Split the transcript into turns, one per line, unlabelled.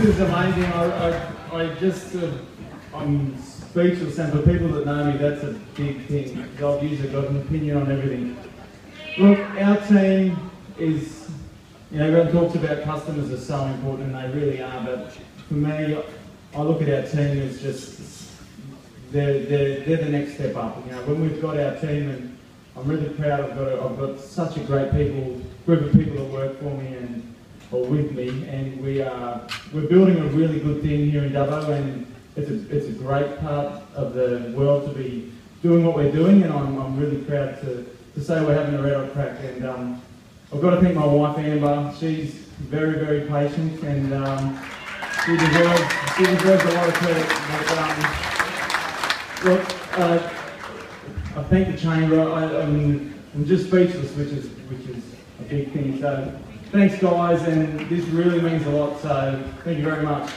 is amazing. I'm speechless, and for people that know me, that's a big thing. I've usually got an opinion on everything. Look, our team is, everyone talks about customers are so important, and they really are, but for me, I look at our team as just, they're the next step up. When we've got our team, and I'm really proud I've got such a great group of people that work for me or with me, and we're building a really good thing here in Dubbo, and it's a great part of the world to be doing what we're doing, and I'm really proud to say we're having a red hot crack. And I've got to thank my wife Amber. She's very, very patient, and she deserves a lot of credit. But, look, I thank the chamber. I'm just speechless, which is a big thing. So thanks guys, and this really means a lot. So thank you very much.